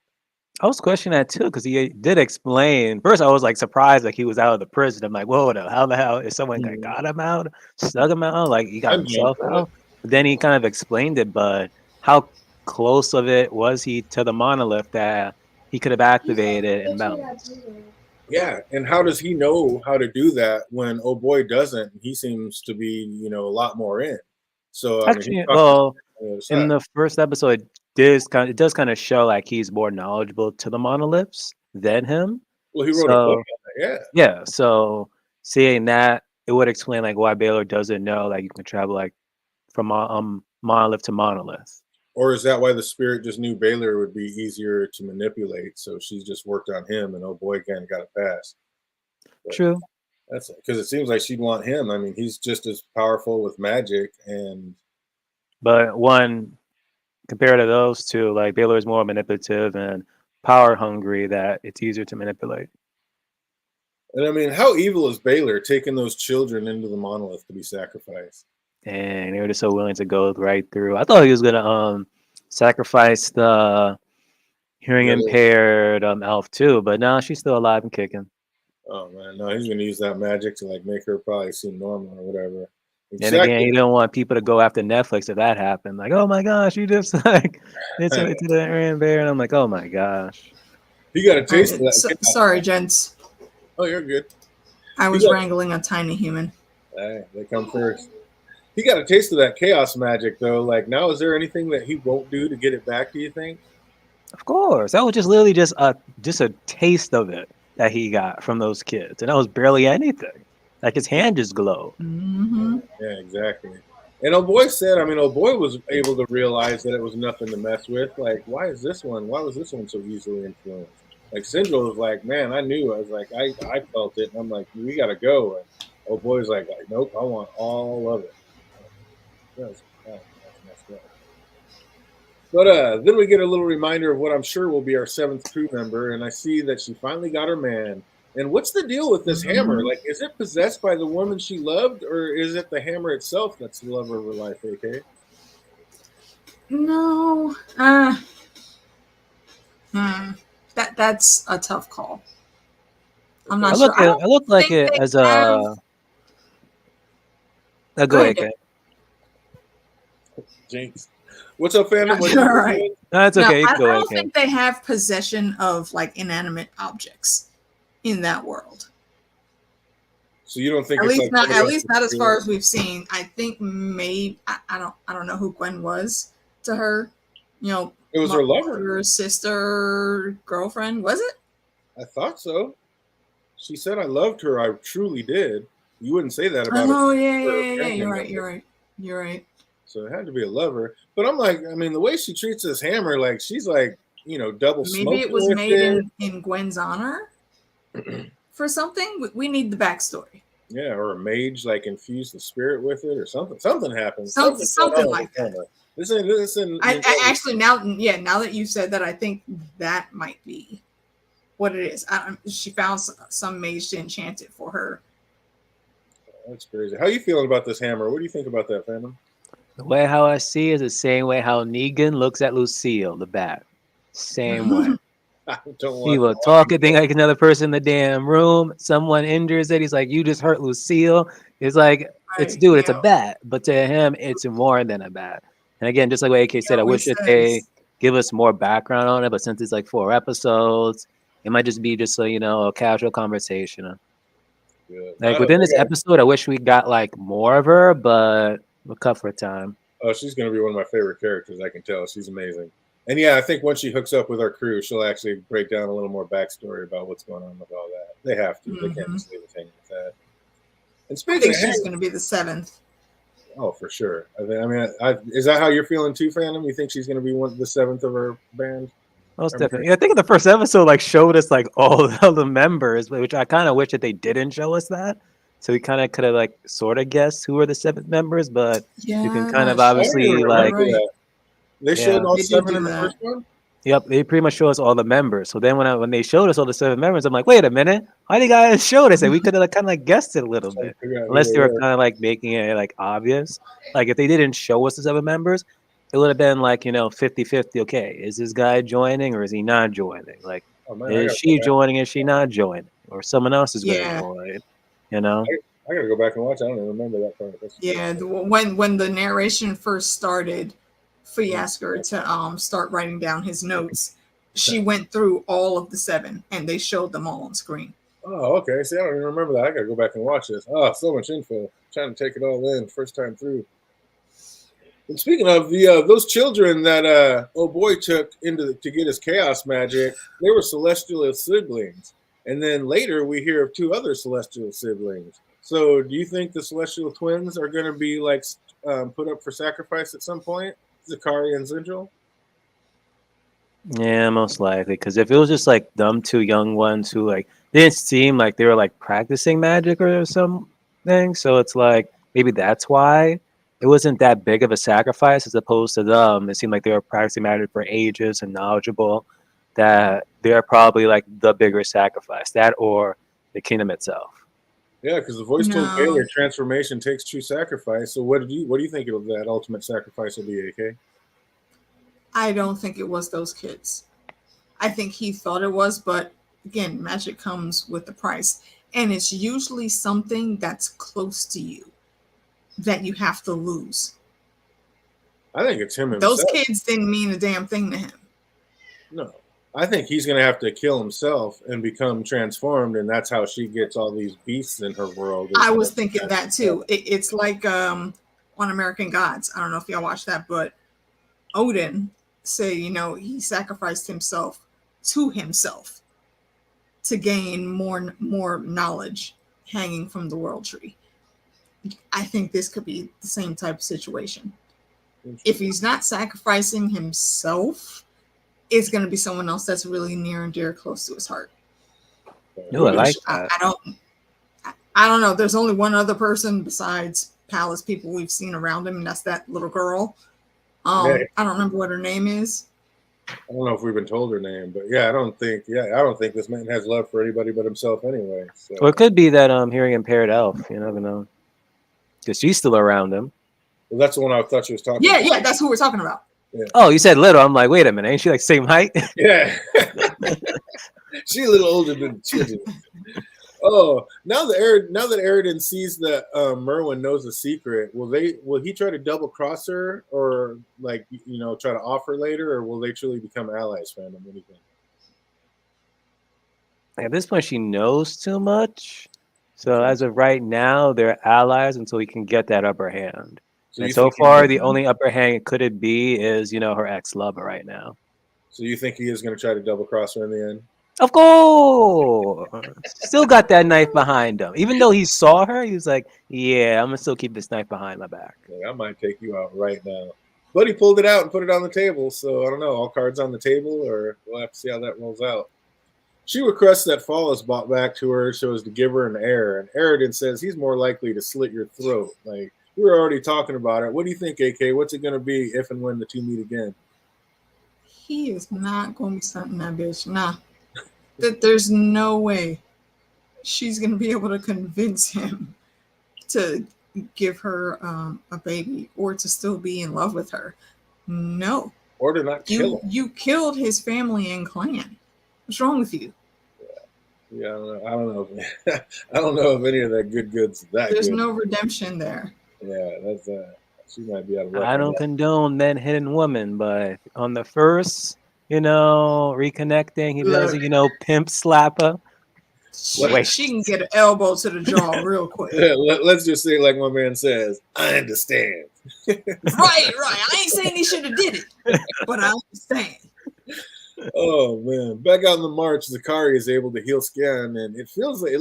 Speaker 3: I was questioning that too because he did explain. First, I was like surprised like he was out of the prison. I'm like, whoa, how the hell is someone got him out, snug him out, like he got himself out? But then he kind of explained it, but how close of it was he to the monolith that he could have activated and bounced?
Speaker 1: Yeah, and how does he know how to do that when oh boy doesn't? He seems to be a lot more in. So
Speaker 3: actually, well, in the first episode, it does kind of show like he's more knowledgeable to the monoliths than him.
Speaker 1: Well, he wrote a book on that,
Speaker 3: yeah. So seeing that, it would explain like why Baylor doesn't know like you can travel like from monolith to monolith.
Speaker 1: Or is that why the spirit just knew Baylor would be easier to manipulate? So she's just worked on him, and oh boy, again got a pass.
Speaker 3: But true.
Speaker 1: That's because it seems like she'd want him. I mean, he's just as powerful with magic,
Speaker 3: but one compared to those two, like Baylor is more manipulative and power hungry. That it's easier to manipulate.
Speaker 1: And I mean, how evil is Baylor taking those children into the monolith to be sacrificed?
Speaker 3: And they were just so willing to go right through. I thought he was gonna sacrifice the hearing impaired elf too, but no, she's still alive and kicking.
Speaker 1: Oh man, no, he's gonna use that magic to like make her probably seem normal or whatever.
Speaker 3: Exactly. And again, he don't want people to go after Netflix if that happened. Like, oh my gosh, you just like it's to the hearing impaired, and I'm like, oh my gosh.
Speaker 1: He got a taste of that.
Speaker 2: Sorry, gents.
Speaker 1: Oh, you're good.
Speaker 2: I was wrangling a tiny human.
Speaker 1: Hey, they come first. He got a taste of that chaos magic, though. Like, now, is there anything that he won't do to get it back, do you think?
Speaker 3: Of course. That was just literally just a taste of it that he got from those kids. And that was barely anything. Like, his hand just glowed.
Speaker 2: Mm-hmm.
Speaker 1: Yeah, exactly. And old boy said, old boy was able to realize that it was nothing to mess with. Like, why was this one so easily influenced? Like, Syndrome was like, man, I knew. I was like, I felt it. And I'm like, we got to go. And old boy's like, nope, I want all of it. That's messed up. But then we get a little reminder of what I'm sure will be our 7th crew member, and I see that she finally got her man. And what's the deal with this hammer? Like, is it possessed by the woman she loved, or is it the hammer itself that's the love of her life, AK?
Speaker 2: No. That's a tough call. I'm not sure.
Speaker 3: I look like it as a... Go ahead, okay.
Speaker 1: Jinx. What's up, fandom?
Speaker 2: All right.
Speaker 3: No, that's okay.
Speaker 2: No, I don't think they have possession of like inanimate objects in that world.
Speaker 1: So you don't think
Speaker 2: at least not as far as we've seen. I think maybe I don't know who Gwen was to her. It
Speaker 1: was her lover,
Speaker 2: her sister, girlfriend. Was it?
Speaker 1: I thought so. She said I loved her. I truly did. You wouldn't say that about.
Speaker 2: Oh yeah. You're right.
Speaker 1: So it had to be a lover. But I'm like, the way she treats this hammer, like she's like, double smoking.
Speaker 2: Maybe it was made in Gwen's honor for something. We need the backstory.
Speaker 1: Yeah, or a mage like infused the spirit with it or something. Something happened.
Speaker 2: Something like that.
Speaker 1: Listen.
Speaker 2: I actually now that you said that, I think that might be what it is. She found some mage to enchant it for her.
Speaker 1: That's crazy. How are you feeling about this hammer? What do you think about that, fandom?
Speaker 3: The way how I see is the same way how Negan looks at Lucille, the bat. Same way. He will talk a thing like another person in the damn room. Someone injures it. He's like, you just hurt Lucille. It's like, it's a bat. But to him, it's more than a bat. And again, just like what AK said, I wish that they give us more background on it. But since it's like 4 episodes, it might just be just a casual conversation.
Speaker 1: Good.
Speaker 3: Like within this episode, I wish we got like more of her, but we're cut for time.
Speaker 1: Oh, she's going to be one of my favorite characters. I can tell. She's amazing. And yeah, I think once she hooks up with our crew, she'll actually break down a little more backstory about what's going on with all that. They have to. They can't just leave it hanging with that. And
Speaker 2: I
Speaker 1: speaking
Speaker 2: think
Speaker 1: of
Speaker 2: she's going to be the 7th.
Speaker 1: Oh, for sure. I mean, is that how you're feeling too, Phantom? You think she's going to be the 7th of our band?
Speaker 3: Most definitely. Yeah, I think in the first episode, like, showed us like all of the members, which I kind of wish that they didn't show us that. So we kind of could have like sort of guessed who were the 7 members, but you can kind of obviously like
Speaker 1: they showed all 7 in the first one.
Speaker 3: Yep, they pretty much show us all the members. So then when they showed us all the 7 members, I'm like, wait a minute, why do you guys show this? And we could have like, kind of like guessed it a little bit, unless they were kind of like making it like obvious. Like if they didn't show us the 7 members, it would have been like 50-50. Okay, is this guy joining or is he not joining? Like, is she joining? Is she not joining? Or someone else is going to join?
Speaker 1: I gotta go back and watch. I don't even remember that part.
Speaker 2: When the narration first started, Fee asked her to start writing down his notes. She went through all of the 7, and they showed them all on screen.
Speaker 1: Oh, okay. See, I don't even remember that. I gotta go back and watch this. Oh, so much info. Trying to take it all in first time through. And speaking of those children that old boy took to get his chaos magic, they were celestial siblings. And then later we hear of 2 other celestial siblings. So do you think the celestial twins are going to be like put up for sacrifice at some point? Zakari and Zindril?
Speaker 3: Yeah, most likely. Because if it was just like them 2 young ones who like didn't seem like they were like practicing magic or something, so it's like maybe that's why it wasn't that big of a sacrifice as opposed to them. It seemed like they were practicing magic for ages and knowledgeable. That they're probably like the bigger sacrifice, that or the kingdom itself.
Speaker 1: Yeah, because the voice told Baylor transformation takes true sacrifice. So what do you think of that ultimate sacrifice will be, AK?
Speaker 2: I don't think it was those kids. I think he thought it was, but again, magic comes with the price. And it's usually something that's close to you that you have to lose.
Speaker 1: I think it's him himself.
Speaker 2: Those kids didn't mean a damn thing to him.
Speaker 1: No. I think he's going to have to kill himself and become transformed, and that's how she gets all these beasts in her world.
Speaker 2: I was thinking that too. It's like on American Gods. I don't know if y'all watched that, but Odin say, he sacrificed himself to gain more knowledge hanging from the world tree. I think this could be the same type of situation. If he's not sacrificing himself, it's going to be someone else that's really near and dear, close to his heart.
Speaker 3: No, I like that.
Speaker 2: I don't know. There's only one other person besides palace people we've seen around him, and that's that little girl. I don't remember what her name is.
Speaker 1: I don't know if we've been told her name, but I don't think this man has love for anybody but himself anyway. So.
Speaker 3: Well, it could be that hearing impaired elf. You never know, because she's still around him.
Speaker 1: Well, that's the one I thought she was talking about.
Speaker 2: Yeah, that's who we're talking about.
Speaker 1: Yeah.
Speaker 3: Oh, you said little. I'm like, wait a minute, ain't she like same height?
Speaker 1: Yeah. She's a little older than children. Oh, now that Aridin sees that Merwin knows the secret, will he try to double cross her or try to offer later, or will they truly become allies, Phantom? What do you think?
Speaker 3: At this point, she knows too much. So as of right now, they're allies until we can get that upper hand. So far, the only upper hand could it be is, her ex-lover right now. So
Speaker 1: you think he is going to try to double cross her in the end?
Speaker 3: Of course. Still got that knife behind him. Even though he saw her, he was like, yeah, I'm going to still keep this knife behind my back.
Speaker 1: Yeah, I might take you out right now. But he pulled it out and put it on the table. So I don't know, all cards on the table, or we'll have to see how that rolls out. She requests that Fall is brought back to her so as to give her an heir. And Aridin says he's more likely to slit your throat. Like, we were already talking about it. What do you think, AK? What's it going to be if and when the 2 meet again?
Speaker 2: He is not going to be something that bitch. Nah. There's no way she's going to be able to convince him to give her a baby or to still be in love with her. No.
Speaker 1: Or to not kill him.
Speaker 2: You killed his family and clan. What's wrong with you?
Speaker 1: Yeah, I don't know. I don't know if any of that good's that
Speaker 2: There's
Speaker 1: good.
Speaker 2: no redemption there.
Speaker 1: Yeah, that's She might be out of luck.
Speaker 3: I don't condone men hitting women, but on the first, reconnecting, he does a, pimp slapper.
Speaker 2: She can get an elbow to the jaw real quick.
Speaker 1: Let's just say, like my man says, I understand.
Speaker 2: Right. I ain't saying he should have did it, but I understand.
Speaker 1: Oh man! Back out in the march, Zakari is able to heal Scan, and it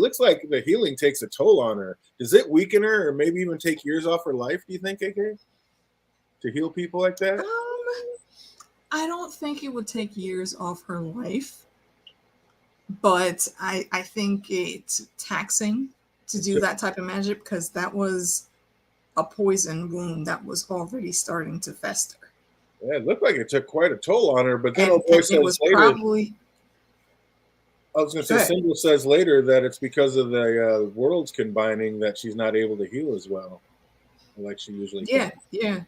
Speaker 1: looks like the healing takes a toll on her. Does it weaken her, or maybe even take years off her life? Do you think, AK, to heal people like that?
Speaker 2: I don't think it would take years off her life, but I think it's taxing to do that type of magic because that was a poison wound that was already starting to fester.
Speaker 1: Yeah, it looked like it took quite a toll on her, but then
Speaker 2: it was later, probably.
Speaker 1: I was going to say, Symbol says later that it's because of the worlds combining that she's not able to heal as well, like she usually can.
Speaker 2: Yeah.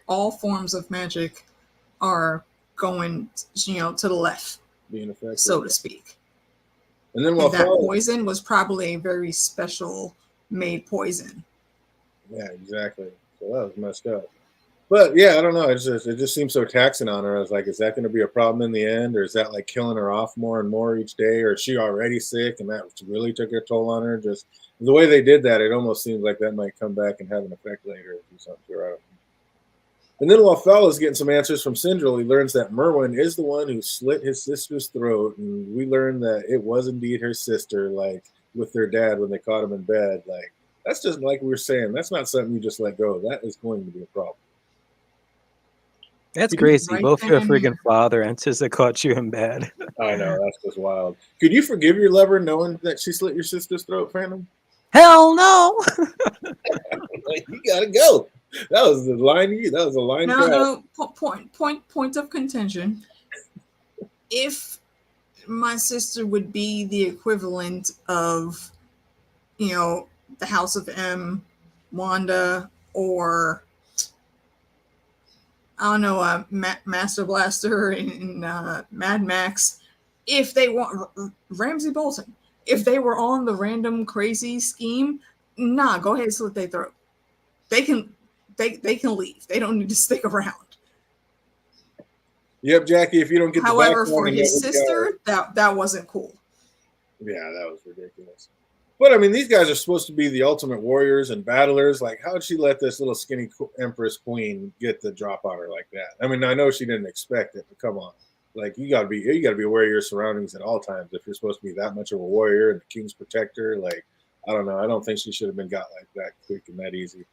Speaker 2: All forms of magic are going, to the left,
Speaker 1: being effective,
Speaker 2: so to speak.
Speaker 1: And then
Speaker 2: that poison was probably a very special made poison.
Speaker 1: Yeah, exactly. So that was messed up. But yeah, I don't know. It just seems so taxing on her. I was like, is that going to be a problem in the end, or is that like killing her off more and more each day, or is she already sick and that really took a toll on her? Just the way they did that, it almost seems like that might come back and have an effect later or something. Right. And then while Fowler is getting some answers from Syndril, he learns that Merwin is the one who slit his sister's throat, and we learn that it was indeed her sister, like with their dad when they caught him in bed. Like that's just like we were saying. That's not something you just let go. That is going to be a problem.
Speaker 3: That's crazy. Both your freaking father and sister caught you in bed.
Speaker 1: I know, that's just wild. Could you forgive your lover knowing that she slit your sister's throat, Phantom?
Speaker 3: Hell no.
Speaker 1: You gotta go. That was the line. That was a line.
Speaker 2: No. Point of contention. If my sister would be the equivalent of, the House of M, Wanda, or I don't know, Master Blaster in Mad Max, if they want Ramsay Bolton, if they were on the random crazy scheme, go ahead and slit their throat. They can leave. They don't need to stick around.
Speaker 1: Yep, Jackie. If you don't get
Speaker 2: however, for his sister, that wasn't cool.
Speaker 1: Yeah, that was ridiculous. But I mean, these guys are supposed to be the ultimate warriors and battlers. Like, how'd she let this little skinny Empress Queen get the drop on her like that? I mean, I know she didn't expect it, but come on. Like, you gotta be aware of your surroundings at all times if you're supposed to be that much of a warrior and the king's protector. Like, I don't know. I don't think she should have been got like that quick and that easy.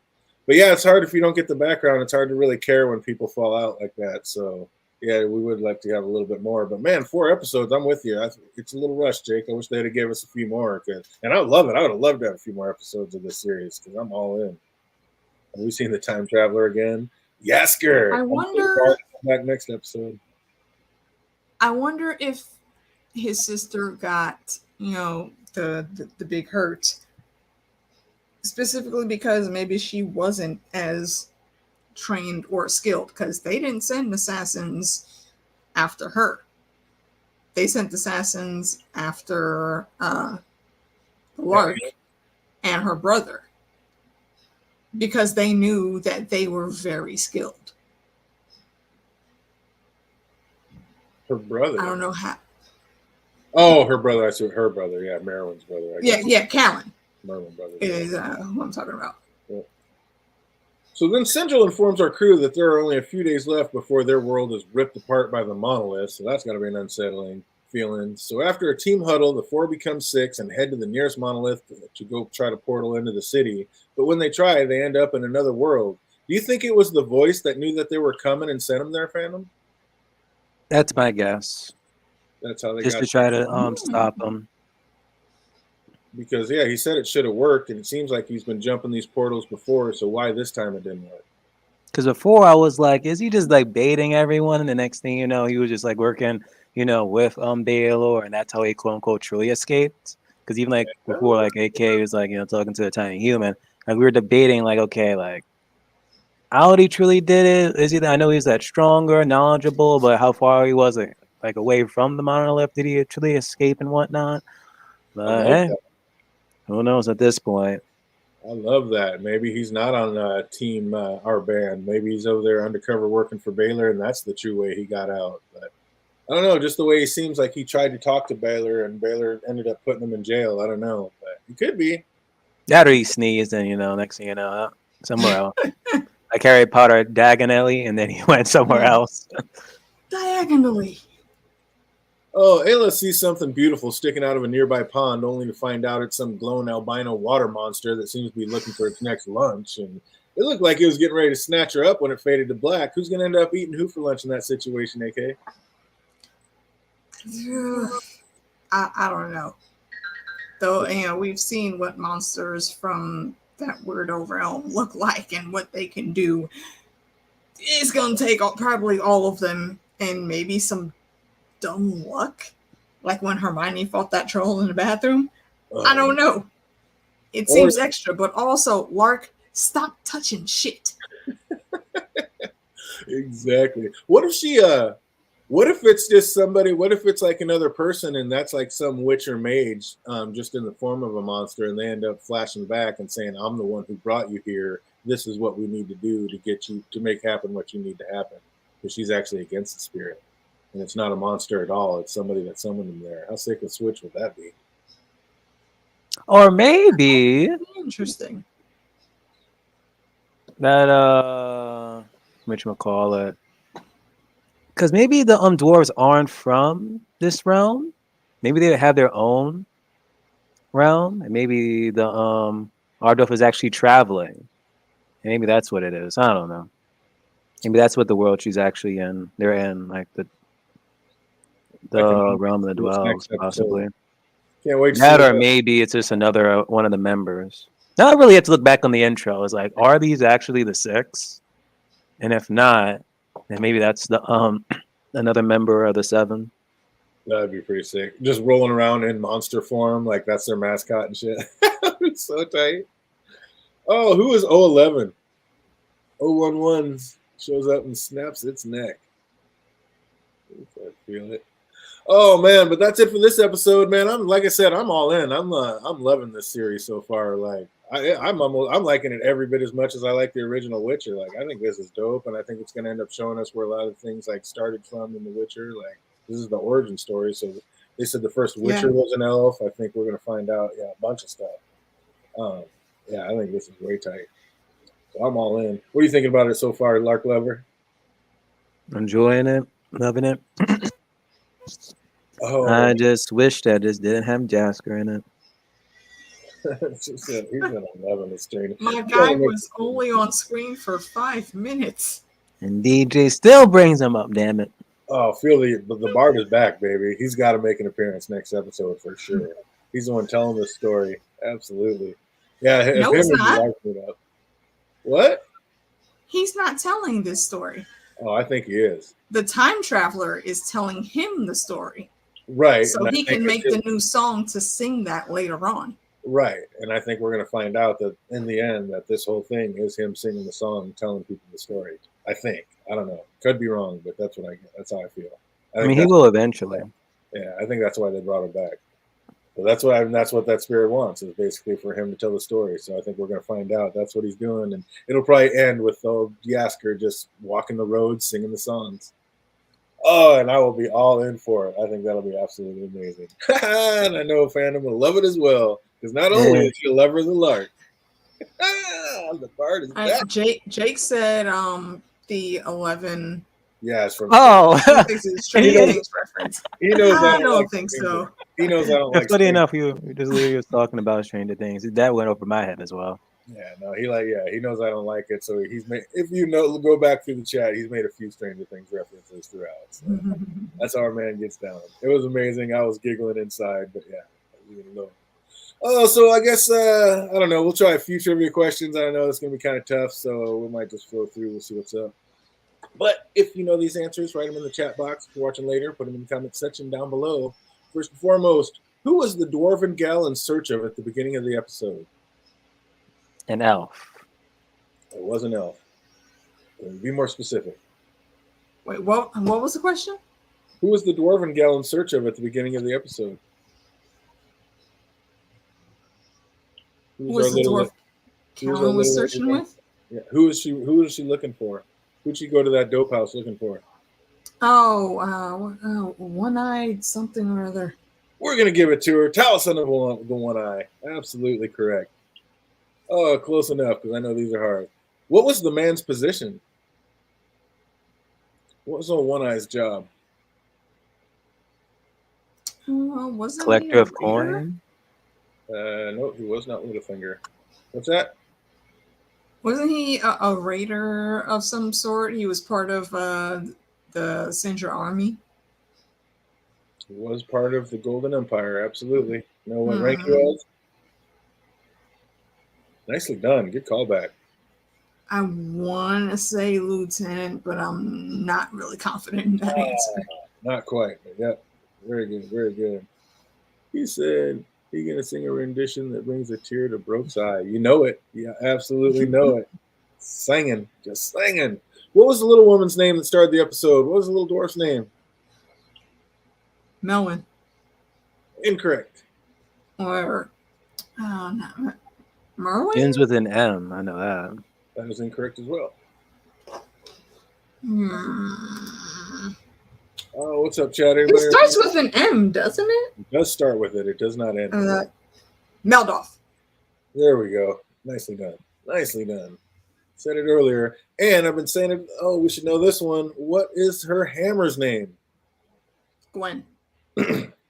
Speaker 1: But yeah, it's hard if you don't get the background. It's hard to really care when people fall out like that. So yeah, we would like to have a little bit more. But man, 4 episodes, I'm with you. It's a little rushed, Jake. I wish they'd have gave us a few more. And I would love it. I would have loved to have a few more episodes of this series because I'm all in. Have we seen the time traveler again? Yasker.
Speaker 2: I wonder.
Speaker 1: Back next episode.
Speaker 2: I wonder if his sister got, the big hurt. Specifically because maybe she wasn't as trained or skilled, because they didn't send assassins after her. They sent assassins after Lark and her brother, because they knew that they were very skilled.
Speaker 1: Her brother?
Speaker 2: I don't know how.
Speaker 1: Oh, her brother. I see her brother. Yeah, Merwin's brother.
Speaker 2: Yeah, Callan.
Speaker 1: Merwin brother.
Speaker 2: Is who I'm talking about.
Speaker 1: Yeah. So then Syndril informs our crew that there are only a few days left before their world is ripped apart by the monolith. So that's got to be an unsettling feeling. So after a team huddle, the 4 become 6 and head to the nearest monolith to go try to portal into the city. But when they try, they end up in another world. Do you think it was the voice that knew that they were coming and sent them there, Phantom?
Speaker 3: That's my guess.
Speaker 1: That's how they
Speaker 3: just
Speaker 1: got
Speaker 3: to try to stop them.
Speaker 1: Because, yeah, he said it should have worked, and it seems like he's been jumping these portals before, so why this time it didn't work?
Speaker 3: Because before I was like, is he just like baiting everyone? And the next thing you know, he was just like working, with Baylor, and that's how he quote unquote truly escaped. Because even like before, like AK was like, talking to a tiny human, like we were debating, like, okay, like how he truly did it. Is he? I know he's that stronger, knowledgeable, but how far he was like away from the monolith? Did he truly escape and whatnot? But hey, who knows at this point?
Speaker 1: I love that. Maybe he's not on team our band. Maybe he's over there undercover working for Baylor, and that's the true way he got out. But I don't know. Just the way he seems like he tried to talk to Baylor, and Baylor ended up putting him in jail. I don't know, but he could be.
Speaker 3: That or he sneezed, and next thing you know, somewhere else. Like Harry Potter diagonally, and then he went somewhere else.
Speaker 2: Diagonally.
Speaker 1: Oh, Ayla sees something beautiful sticking out of a nearby pond, only to find out it's some glowing albino water monster that seems to be looking for its next lunch. And it looked like it was getting ready to snatch her up when it faded to black. Who's going to end up eating who for lunch in that situation, AK?
Speaker 2: I don't know. Though, we've seen what monsters from that weirdo realm look like and what they can do. It's going to take probably all of them and maybe some dumb luck. Like when Hermione fought that troll in the bathroom. I don't know. It seems extra, but also, Lark, stop touching shit.
Speaker 1: Exactly. What if she, what if it's just somebody, what if it's like another person and that's like some witch or mage just in the form of a monster and they end up flashing back and saying, I'm the one who brought you here. This is what we need to do to get you to make happen what you need to happen. Because she's actually against the spirit. And it's not a monster at all. It's somebody that summoned him there. How sick a switch would that be?
Speaker 3: Or maybe
Speaker 2: interesting.
Speaker 3: That whatchamacallit. Because maybe the dwarves aren't from this realm. Maybe they have their own realm. And maybe the Ardolf is actually traveling. And maybe that's what it is. I don't know. Maybe that's what the world she's actually in. They're in like the realm of the dwells, possibly.
Speaker 1: Can't wait to
Speaker 3: that, or maybe it's just another one of the members. Now I really have to look back on the intro. It's like, are these actually the 6? And if not, then maybe that's the another member of the 7.
Speaker 1: That'd be pretty sick. Just rolling around in monster form, like that's their mascot and shit. It's so tight. Oh, who is 011? 011 shows up and snaps its neck. I feel it. Oh man, but that's it for this episode, man. I'm like I said, I'm all in. I'm loving this series so far. Like I'm liking it every bit as much as I like the original Witcher. Like I think this is dope, and I think it's gonna end up showing us where a lot of things like started from in the Witcher. Like this is the origin story. So they said the first Witcher was an elf. I think we're gonna find out, a bunch of stuff. I think this is way tight. So I'm all in. What are you thinking about it so far, Lark Lover?
Speaker 3: Enjoying it, loving it. I just wish that this didn't have Jasker in it.
Speaker 1: He's gonna love this stream.
Speaker 2: My guy was only on screen for 5 minutes.
Speaker 3: And DJ still brings him up, damn it.
Speaker 1: Oh, the Bard is back, baby. He's got to make an appearance next episode for sure. He's the one telling this story. Absolutely. Yeah,
Speaker 2: no, he's not.
Speaker 1: What?
Speaker 2: He's not telling this story.
Speaker 1: Oh, I think he is.
Speaker 2: The time traveler is telling him the story.
Speaker 1: Right.
Speaker 2: So he can make the new song to sing that later on.
Speaker 1: Right. And I think we're going to find out that in the end that this whole thing is him singing the song and telling people the story. I think. I don't know. Could be wrong, but that's what I get. That's how I feel.
Speaker 3: I mean, he will eventually.
Speaker 1: Yeah, I think that's why they brought him back. So that's what that spirit wants, is basically for him to tell the story. So I think we're going to find out that's what he's doing. And it'll probably end with old Jasker just walking the road, singing the songs. Oh, and I will be all in for it. I think that'll be absolutely amazing. And I know fandom will love it as well. Because not only is he a lover of the lark, the Bard is back.
Speaker 2: Jake said the 11.
Speaker 1: Yeah, it's from.
Speaker 3: Oh,
Speaker 2: Stranger Things reference.
Speaker 1: He knows
Speaker 2: I don't think so.
Speaker 1: He knows I don't like.
Speaker 3: Funny enough, you just literally was talking about Stranger Things. That went over my head as well.
Speaker 1: Yeah, no, he knows I don't like it. So he's made. If you know, go back through the chat. He's made a few Stranger Things references throughout. So that's how our man gets down. It was amazing. I was giggling inside, but yeah. Oh, so I guess I don't know. We'll try a few trivia questions. I know it's gonna be kind of tough, so we might just flow through. We'll see what's up. But if you know these answers, write them in the chat box. If you're watching later, put them in the comment section down below. First and foremost, who was the dwarven gal in search of at the beginning of the episode?
Speaker 3: An elf.
Speaker 1: It was an elf. Be more specific.
Speaker 2: Wait, what was the question?
Speaker 1: Who was the dwarven gal in search of at the beginning of the episode?
Speaker 2: Who was the dwarf? Callan was searching with?
Speaker 1: Yeah. Who is she looking for? Who'd she go to that dope house looking for?
Speaker 2: One-eyed something or other.
Speaker 1: We're gonna give it to her. Taliesin of the One Eye. Absolutely correct. Oh, close enough because I know these are hard. What was the man's position? What was old One Eye's job?
Speaker 2: Wasn't he
Speaker 3: Collector
Speaker 2: a
Speaker 3: of
Speaker 2: raider?
Speaker 3: coin.
Speaker 1: No, he was not Littlefinger. What's that?
Speaker 2: Wasn't he a raider of some sort? He was part of the Sindra army.
Speaker 1: He was part of the Golden Empire. Absolutely. You know what rank he was? Nicely done. Good callback.
Speaker 2: I want to say lieutenant, but I'm not really confident in that answer.
Speaker 1: Not quite. But yep. Very good. Very good. He said he's going to sing a rendition that brings a tear to Brooke's eye. You know it. You absolutely know it. Singing. Just singing. What was the little woman's name that started the episode? What was the little dwarf's name?
Speaker 2: Melwin.
Speaker 1: Incorrect.
Speaker 2: Or, no, Merwin?
Speaker 3: Ends with an M. I know that.
Speaker 1: That was incorrect as well. Oh, what's up, Chad? Anybody
Speaker 2: It starts with an M, doesn't it?
Speaker 1: It does start with it. It does not end with it.
Speaker 2: Meldoff.
Speaker 1: There we go. Nicely done. Nicely done. Said it earlier. And I've been saying it. Oh, we should know this one. What is her hammer's name?
Speaker 2: Gwen.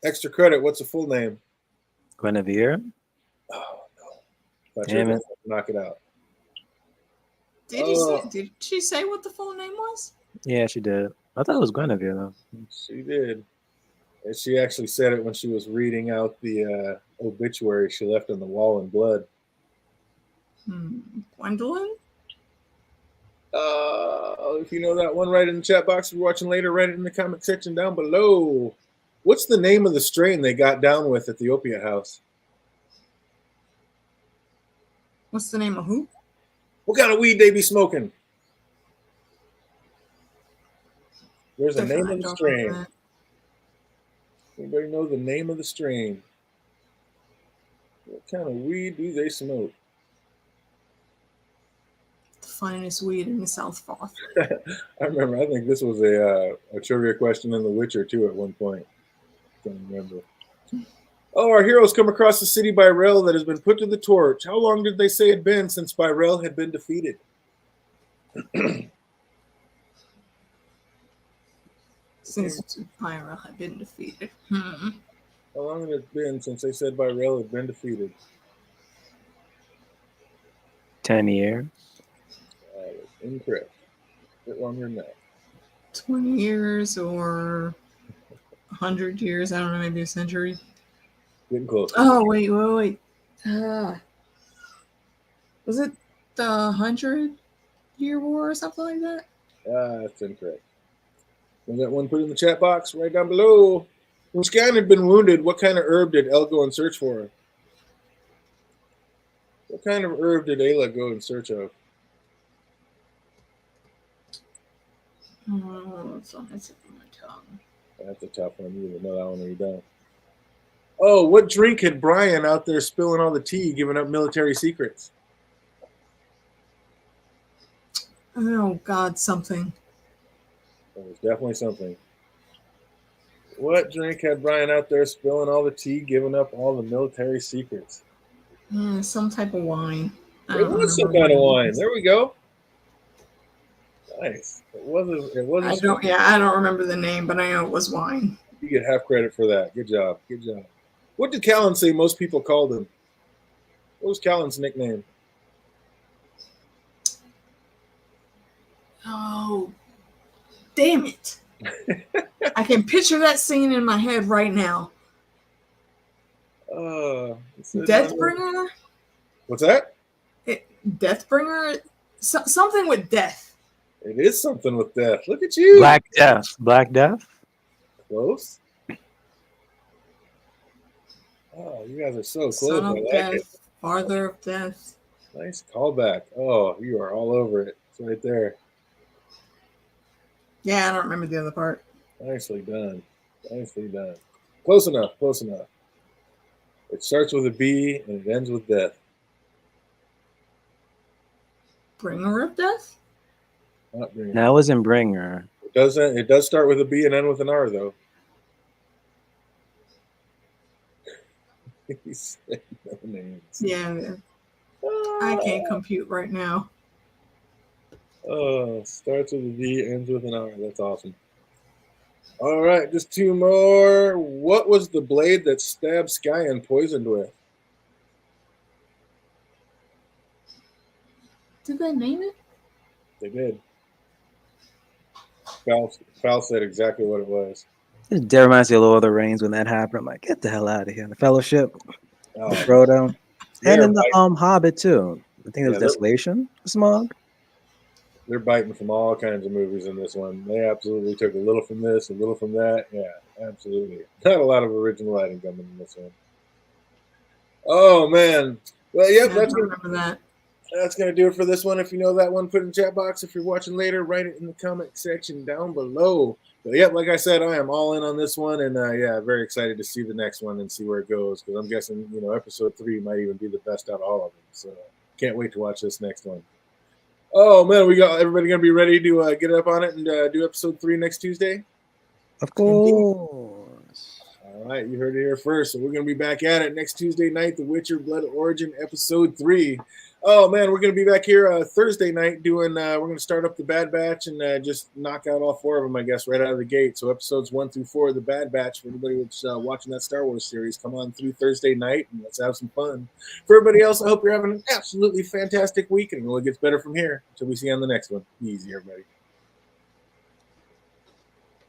Speaker 1: Extra credit. What's the full name?
Speaker 3: Guinevere.
Speaker 1: Oh, no.
Speaker 3: Damn it.
Speaker 1: Knock it out.
Speaker 2: Did she say what the full name was?
Speaker 3: Yeah, she did. I thought it was Guinevere, though.
Speaker 1: She did. And she actually said it when she was reading out the obituary she left on the wall in blood.
Speaker 2: Gwendolyn?
Speaker 1: If you know that one, write it in the chat box. If you're watching later, write it in the comment section down below. What's the name of the strain they got down with at the opiate house?
Speaker 2: What's the name of who?
Speaker 1: What kind of weed they be smoking? There's a name of the strain. Anybody know the name of the strain? What kind of weed do they smoke?
Speaker 2: The finest weed in the South Fork.
Speaker 1: I remember. I think this was a trivia question in The Witcher too at one point. Can't remember. Oh, our heroes come across the city Byrell that has been put to the torch. How long did they say it had been since Byrell had been defeated?
Speaker 2: Since Byrell had been defeated.
Speaker 1: How long had it been since they said Byrell had been defeated?
Speaker 3: 10 years.
Speaker 1: Incorrect. A bit longer than that.
Speaker 2: 20 years or 100 years. I don't know, maybe a century.
Speaker 1: Getting close.
Speaker 2: Oh, wait. Was it the 100-Year War or something like that?
Speaker 1: That's incorrect. Was that one put in the chat box right down below? When Scan had been wounded, what kind of herb did El go in search for? What kind of herb did Ayla go in search of?
Speaker 2: Oh, it's on the tip of my tongue.
Speaker 1: That's a tough one. You either know that one or you don't. Oh, what drink had Brian out there spilling all the tea, giving up military secrets?
Speaker 2: Oh, God, something.
Speaker 1: It was definitely something. What drink had Brian out there spilling all the tea, giving up all the military secrets?
Speaker 2: Some type of wine.
Speaker 1: It was some kind of wine. There we go. Nice. It wasn't.
Speaker 2: I don't remember the name, but I know it was wine.
Speaker 1: You get half credit for that. Good job. Good job. What did Callan say most people called him? What was Callan's nickname?
Speaker 2: Oh, damn it. I can picture that scene in my head right now. Deathbringer?
Speaker 1: What's that?
Speaker 2: Deathbringer? Something with death.
Speaker 1: It is something with death. Look at you.
Speaker 3: Black Death. Black Death?
Speaker 1: Close. Oh, you guys are so close.
Speaker 2: Son of death.
Speaker 1: It.
Speaker 2: Father of death.
Speaker 1: Nice callback. Oh, you are all over it. It's right there.
Speaker 2: Yeah, I don't remember the other part.
Speaker 1: Nicely done. Nicely done. Close enough. Close enough. It starts with a B and it ends with death.
Speaker 2: Bringer of Death?
Speaker 1: Not Bringer.
Speaker 3: That was in Bringer.
Speaker 1: It does start with a B and end with an R, though. He said no names.
Speaker 2: Yeah, I can't compute right now.
Speaker 1: Oh, starts with a V, ends with an R. That's awesome. All right, just two more. What was the blade that stabbed Sky and poisoned with?
Speaker 2: Did they name it?
Speaker 1: They did. Val said exactly what it was.
Speaker 3: That reminds me of Lord of the Rings when that happened. I'm like, get the hell out of here. The Fellowship,
Speaker 1: Oh,
Speaker 3: with Frodo,
Speaker 1: they
Speaker 3: and
Speaker 1: are
Speaker 3: in the Hobbit too. I think it was
Speaker 1: Yeah, they're-
Speaker 3: Desolation. Smog.
Speaker 1: They're biting from all kinds of movies in this one. They absolutely took a little from this, a little from that. Yeah, absolutely. Not a lot of original writing coming in this one. Oh man. Well, yep,
Speaker 2: Yeah, I
Speaker 1: that's
Speaker 2: don't
Speaker 1: gonna
Speaker 2: remember that.
Speaker 1: That's going to do it for this one. If you know that one, put it in the chat box. If you're watching later, write it in the comment section down below. But yeah, like I said, I am all in on this one. And yeah, very excited to see the next one and see where it goes. Because I'm guessing, episode 3 might even be the best out of all of them. So can't wait to watch this next one. Oh, man, we got everybody going to be ready to get up on it and do episode 3 next Tuesday?
Speaker 3: Of course.
Speaker 1: All right, you heard it here first. So we're going to be back at it next Tuesday night, The Witcher Blood Origin, episode 3. Oh, man, we're going to be back here Thursday night doing, we're going to start up the Bad Batch and just knock out all 4 of them, I guess, right out of the gate. So episodes 1 through 4 of the Bad Batch, for anybody that's watching that Star Wars series, come on through Thursday night and let's have some fun. For everybody else, I hope you're having an absolutely fantastic week and it only gets better from here. Until we see you on the next one. Easy, everybody.